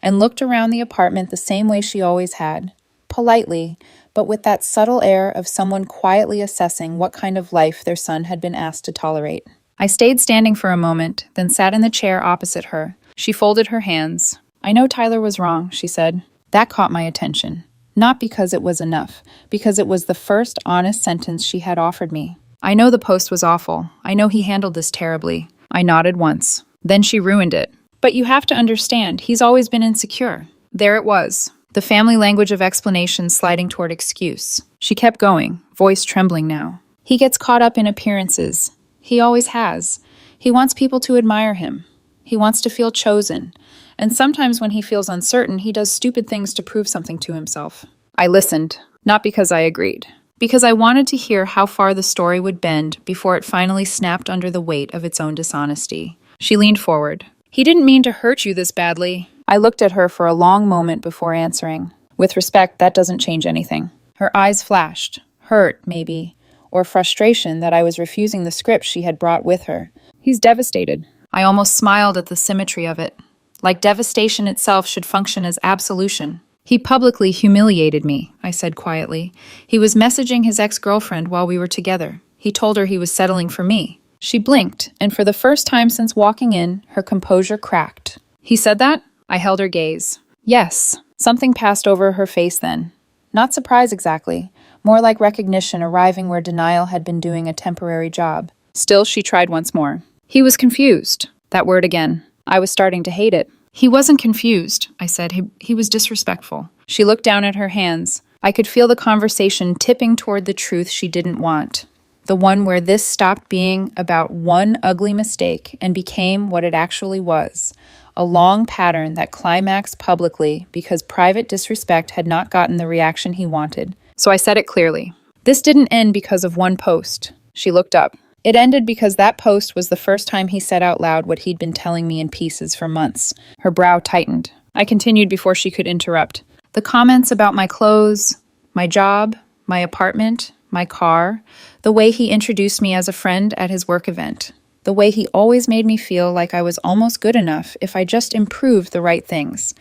and looked around the apartment the same way she always had. politely, but with that subtle air of someone quietly assessing what kind of life their son had been asked to tolerate. I stayed standing for a moment, then sat in the chair opposite her. She folded her hands. "I know Tyler was wrong," she said. That caught my attention. Not because it was enough, because it was the first honest sentence she had offered me. "I know the post was awful. I know he handled this terribly." I nodded once. Then she ruined it. "But you have to understand, he's always been insecure." There it was, the family language of explanation sliding toward excuse. She kept going, voice trembling now. "He gets caught up in appearances. He always has. He wants people to admire him. He wants to feel chosen. And sometimes when he feels uncertain, he does stupid things to prove something to himself." I listened, not because I agreed, because I wanted to hear how far the story would bend before it finally snapped under the weight of its own dishonesty. She leaned forward. "He didn't mean to hurt you this badly." I looked at her for a long moment before answering. With respect, that doesn't change anything. Her eyes flashed. Hurt, maybe, or frustration that I was refusing the script she had brought with her. "He's devastated." I almost smiled at the symmetry of it. Like devastation itself should function as absolution. "He publicly humiliated me," I said quietly. "He was messaging his ex-girlfriend while we were together. He told her he was settling for me." She blinked, and for the first time since walking in, her composure cracked. "He said that?" I held her gaze. "Yes." Something passed over her face then. Not surprise exactly, more like recognition arriving where denial had been doing a temporary job. Still, she tried once more. "He was confused." That word again. I was starting to hate it. "He wasn't confused," I said. He was disrespectful." She looked down at her hands. I could feel the conversation tipping toward the truth she didn't want. The one where this stopped being about one ugly mistake and became what it actually was. A long pattern that climaxed publicly because private disrespect had not gotten the reaction he wanted. So I said it clearly. "This didn't end because of one post." She looked up. "It ended because that post was the first time he said out loud what he'd been telling me in pieces for months." Her brow tightened. I continued before she could interrupt. "The comments about my clothes, my job, my apartment, my car, the way he introduced me as a friend at his work event, the way he always made me feel like I was almost good enough if I just improved the right things.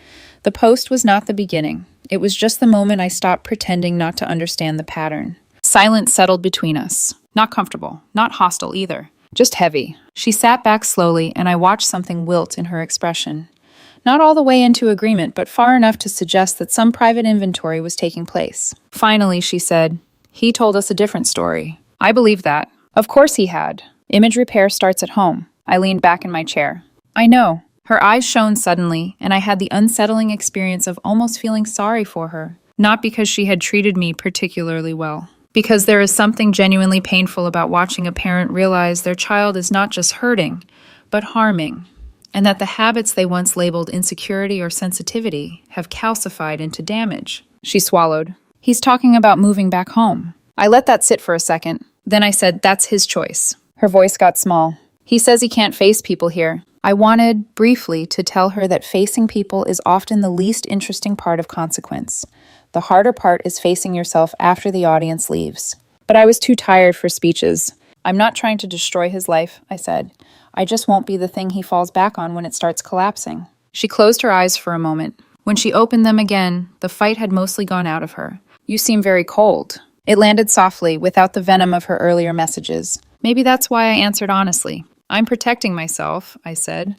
The post was not the beginning. It was just the moment I stopped pretending not to understand the pattern." Silence settled between us. Not comfortable, not hostile either, just heavy. She sat back slowly, and I watched something wilt in her expression. Not all the way into agreement, but far enough to suggest that some private inventory was taking place. Finally, she said, "He told us a different story." I believed that. Of course he had. Image repair starts at home. I leaned back in my chair. "I know." Her eyes shone suddenly, and I had the unsettling experience of almost feeling sorry for her. Not because she had treated me particularly well. Because there is something genuinely painful about watching a parent realize their child is not just hurting, but harming, and that the habits they once labeled insecurity or sensitivity have calcified into damage. She swallowed. "He's talking about moving back home." I let that sit for a second. Then I said, "That's his choice." Her voice got small. "He says he can't face people here." I wanted, briefly, to tell her that facing people is often the least interesting part of consequence. The harder part is facing yourself after the audience leaves. But I was too tired for speeches. "I'm not trying to destroy his life," I said. "I just won't be the thing he falls back on when it starts collapsing." She closed her eyes for a moment. When she opened them again, the fight had mostly gone out of her. "You seem very cold." It landed softly, without the venom of her earlier messages. Maybe that's why I answered honestly. "I'm protecting myself," I said.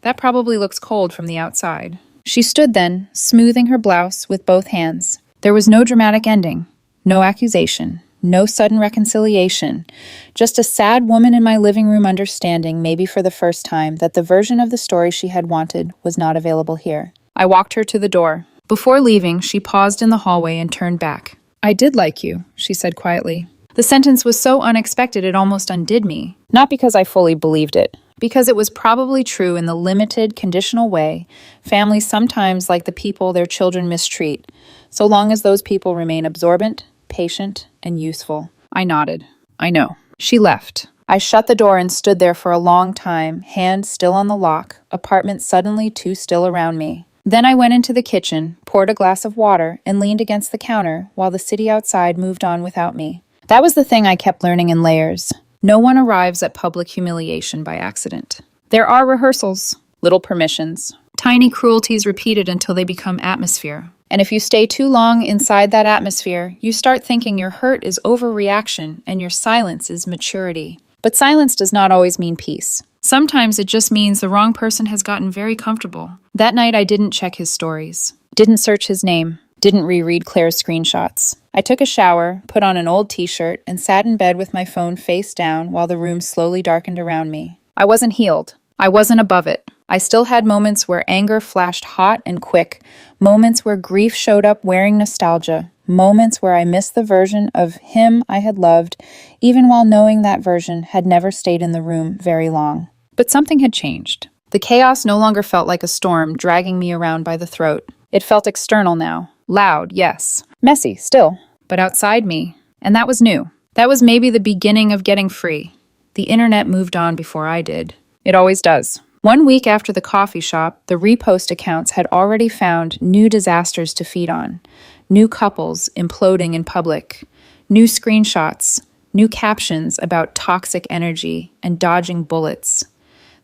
"That probably looks cold from the outside." She stood then, smoothing her blouse with both hands. There was no dramatic ending, no accusation, no sudden reconciliation, just a sad woman in my living room understanding, maybe for the first time, that the version of the story she had wanted was not available here. I walked her to the door. Before leaving, she paused in the hallway and turned back. "I did like you," she said quietly. The sentence was so unexpected it almost undid me. Not because I fully believed it, because it was probably true in the limited, conditional way families sometimes like the people their children mistreat, so long as those people remain absorbent, patient, and useful. I nodded. "I know." She left. I shut the door and stood there for a long time, hand still on the lock, apartment suddenly too still around me. Then I went into the kitchen, poured a glass of water, and leaned against the counter while the city outside moved on without me. That was the thing I kept learning in layers. No one arrives at public humiliation by accident. There are rehearsals, little permissions, tiny cruelties repeated until they become atmosphere, And if you stay too long inside that atmosphere, you start thinking your hurt is overreaction and your silence is maturity. But silence does not always mean peace. Sometimes it just means the wrong person has gotten very comfortable. That night I didn't check his stories, didn't search his name, didn't reread Claire's screenshots. I took a shower, put on an old t-shirt, and sat in bed with my phone face down while the room slowly darkened around me. I wasn't healed. I wasn't above it. I still had moments where anger flashed hot and quick, moments where grief showed up wearing nostalgia, moments where I missed the version of him I had loved, even while knowing that version had never stayed in the room very long. But something had changed. The chaos no longer felt like a storm dragging me around by the throat. It felt external now. Loud, yes. Messy, still. But outside me. And that was new. That was maybe the beginning of getting free. The internet moved on before I did. It always does. 1 week after the coffee shop, the repost accounts had already found new disasters to feed on. New couples imploding in public. New screenshots. New captions about toxic energy and dodging bullets.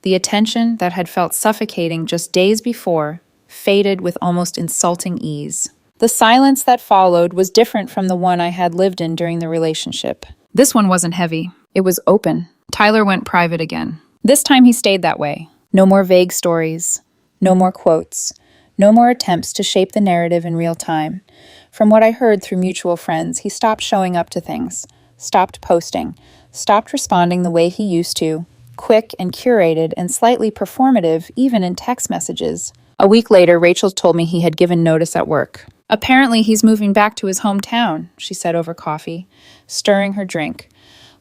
The attention that had felt suffocating just days before faded with almost insulting ease. The silence that followed was different from the one I had lived in during the relationship. This one wasn't heavy. It was open. Tyler went private again. This time he stayed that way. No more vague stories. No more quotes. No more attempts to shape the narrative in real time. From what I heard through mutual friends, he stopped showing up to things, stopped posting, stopped responding the way he used to, quick and curated and slightly performative even in text messages. A week later, Rachel told me he had given notice at work. Apparently, he's moving back to his hometown, she said over coffee, stirring her drink.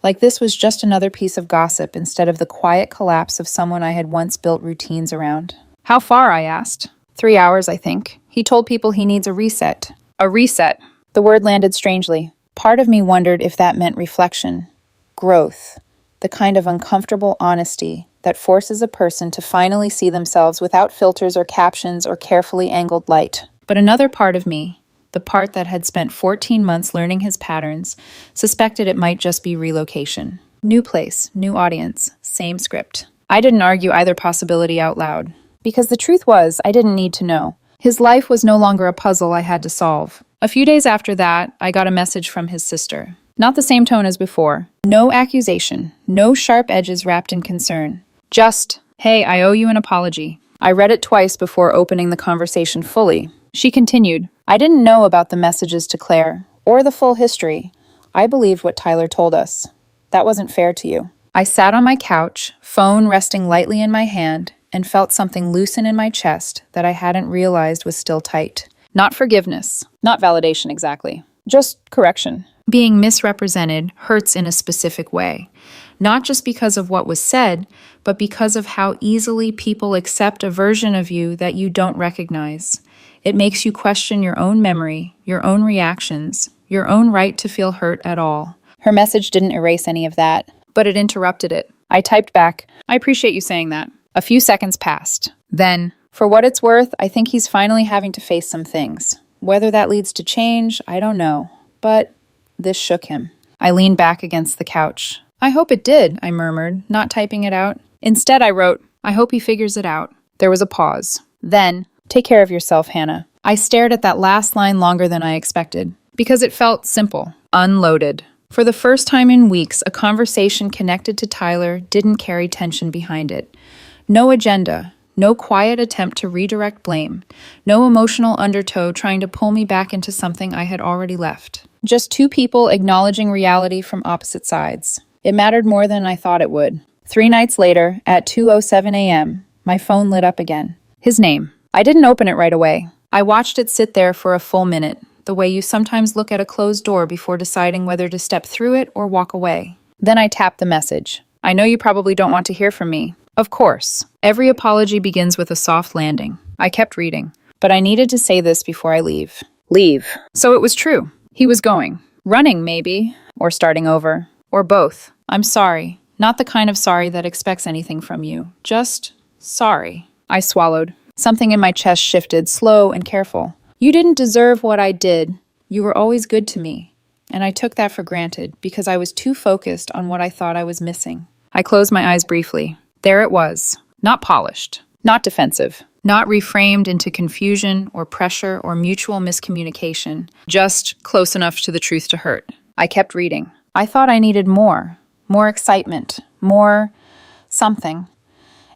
Like this was just another piece of gossip instead of the quiet collapse of someone I had once built routines around. How far, I asked. 3 hours, I think. He told people he needs a reset. A reset. The word landed strangely. Part of me wondered if that meant reflection. Growth. The kind of uncomfortable honesty that forces a person to finally see themselves without filters or captions or carefully angled light. But another part of me, the part that had spent 14 months learning his patterns, suspected it might just be relocation. New place, new audience, same script. I didn't argue either possibility out loud, because the truth was I didn't need to know. His life was no longer a puzzle I had to solve. A few days after that, I got a message from his sister. Not the same tone as before. No accusation, no sharp edges wrapped in concern. Just, hey, I owe you an apology. I read it twice before opening the conversation fully. She continued, I didn't know about the messages to Claire, or the full history. I believed what Tyler told us. That wasn't fair to you. I sat on my couch, phone resting lightly in my hand, and felt something loosen in my chest that I hadn't realized was still tight. Not forgiveness, not validation exactly, just correction. Being misrepresented hurts in a specific way, not just because of what was said, but because of how easily people accept a version of you that you don't recognize. It makes you question your own memory, your own reactions, your own right to feel hurt at all. Her message didn't erase any of that, but it interrupted it. I typed back, I appreciate you saying that. A few seconds passed. Then, for what it's worth, I think he's finally having to face some things. Whether that leads to change, I don't know. But this shook him. I leaned back against the couch. I hope it did, I murmured, not typing it out. Instead, I wrote, I hope he figures it out. There was a pause. Then, take care of yourself, Hannah. I stared at that last line longer than I expected, because it felt simple, unloaded. For the first time in weeks, a conversation connected to Tyler didn't carry tension behind it. No agenda, no quiet attempt to redirect blame, no emotional undertow trying to pull me back into something I had already left. Just two people acknowledging reality from opposite sides. It mattered more than I thought it would. 3 nights later, at 2:07 a.m., my phone lit up again. His name. I didn't open it right away. I watched it sit there for a full minute, the way you sometimes look at a closed door before deciding whether to step through it or walk away. Then I tapped the message. I know you probably don't want to hear from me. Of course. Every apology begins with a soft landing. I kept reading. But I needed to say this before I leave. Leave. So it was true. He was going. Running, maybe. Or starting over. Or both. I'm sorry. Not the kind of sorry that expects anything from you. Just sorry. I swallowed. Something in my chest shifted, slow and careful. You didn't deserve what I did. You were always good to me. And I took that for granted because I was too focused on what I thought I was missing. I closed my eyes briefly. There it was. Not polished. Not defensive. not reframed into confusion or pressure or mutual miscommunication, just close enough to the truth to hurt. I kept reading. I thought I needed more excitement, more something.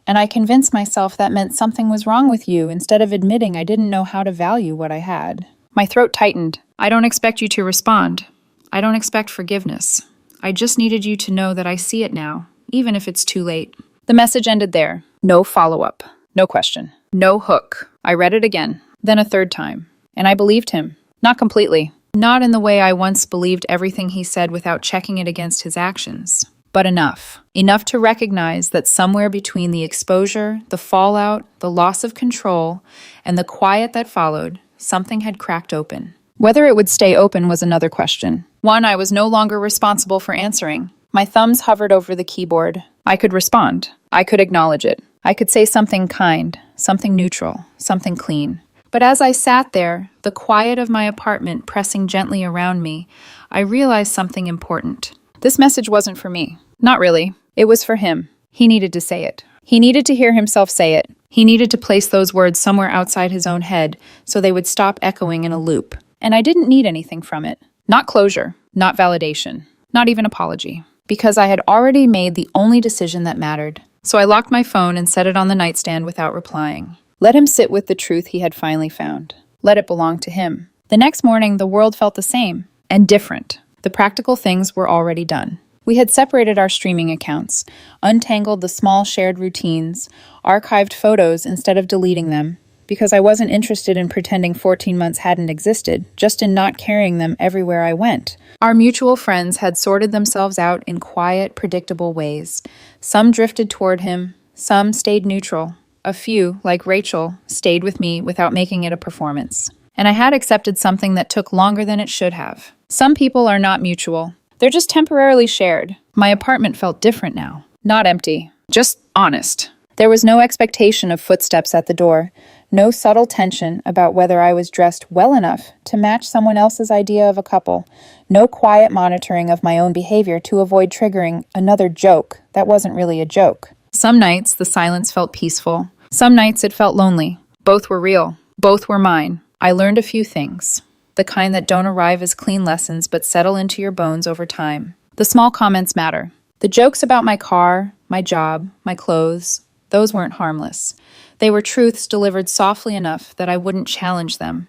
And I convinced myself that meant something was wrong with you instead of admitting I didn't know how to value what I had. My throat tightened. I don't expect you to respond. I don't expect forgiveness. I just needed you to know that I see it now, even if it's too late. The message ended there. No follow-up. No question. No hook. I read it again, then a third time. And I believed him. Not completely. Not in the way I once believed everything he said without checking it against his actions. But enough. Enough to recognize that somewhere between the exposure, the fallout, the loss of control, and the quiet that followed, something had cracked open. Whether it would stay open was another question. One I was no longer responsible for answering. My thumbs hovered over the keyboard. I could respond. I could acknowledge it. I could say something kind, something neutral, something clean. But as I sat there, the quiet of my apartment pressing gently around me, I realized something important. This message wasn't for me. Not really. It was for him. He needed to say it. He needed to hear himself say it. He needed to place those words somewhere outside his own head so they would stop echoing in a loop. And I didn't need anything from it. Not closure, not validation, not even apology. Because I had already made the only decision that mattered. So I locked my phone and set it on the nightstand without replying. Let him sit with the truth he had finally found. Let it belong to him. The next morning, the world felt the same and different. The practical things were already done. We had separated our streaming accounts, untangled the small shared routines, archived photos instead of deleting them, because I wasn't interested in pretending 14 months hadn't existed, just in not carrying them everywhere I went. Our mutual friends had sorted themselves out in quiet, predictable ways. Some drifted toward him, some stayed neutral. A few, like Rachel, stayed with me without making it a performance. And I had accepted something that took longer than it should have. Some people are not mutual. They're just temporarily shared. My apartment felt different now. Not empty, just honest. There was no expectation of footsteps at the door, no subtle tension about whether I was dressed well enough to match someone else's idea of a couple, no quiet monitoring of my own behavior to avoid triggering another joke that wasn't really a joke. Some nights the silence felt peaceful. Some nights it felt lonely. Both were real. Both were mine. I learned a few things. The kind that don't arrive as clean lessons but settle into your bones over time. The small comments matter. The jokes about my car, my job, my clothes, those weren't harmless. They were truths delivered softly enough that I wouldn't challenge them.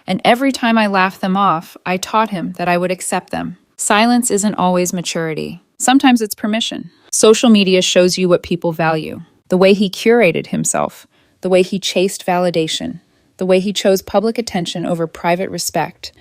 And every time I laughed them off, I taught him that I would accept them. Silence isn't always maturity. Sometimes it's permission. Social media shows you what people value. The way he curated himself, the way he chased validation, the way he chose public attention over private respect.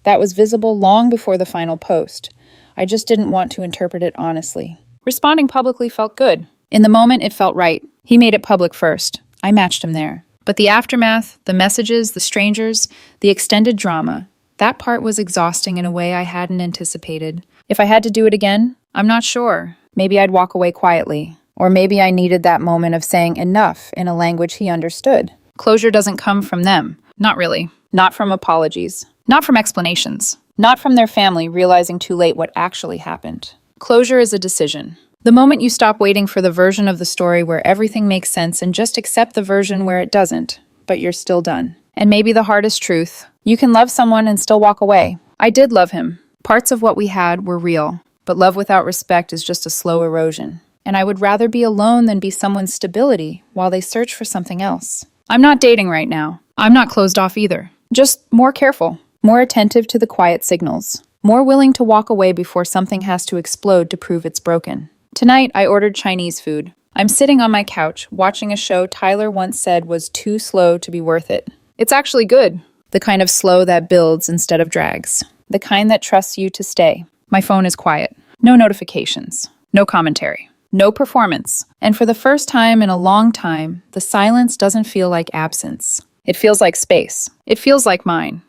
That was visible long before the final post. I just didn't want to interpret it honestly. Responding publicly felt good. In the moment, it felt right. He made it public first. I matched him there. But the aftermath, the messages, the strangers, the extended drama, that part was exhausting in a way I hadn't anticipated. If I had to do it again, I'm not sure. Maybe I'd walk away quietly. Or maybe I needed that moment of saying enough in a language he understood. Closure doesn't come from them. Not really. Not from apologies. Not from explanations. Not from their family realizing too late what actually happened. Closure is a decision. The moment you stop waiting for the version of the story where everything makes sense and just accept the version where it doesn't, but you're still done. And maybe the hardest truth, you can love someone and still walk away. I did love him. Parts of what we had were real, but love without respect is just a slow erosion. And I would rather be alone than be someone's stability while they search for something else. I'm not dating right now. I'm not closed off either. Just more careful, more attentive to the quiet signals, more willing to walk away before something has to explode to prove it's broken. Tonight, I ordered Chinese food. I'm sitting on my couch, watching a show Tyler once said was too slow to be worth it. It's actually good. The kind of slow that builds instead of drags. The kind that trusts you to stay. My phone is quiet. No notifications. No commentary. No performance. And for the first time in a long time, the silence doesn't feel like absence. It feels like space. It feels like mine.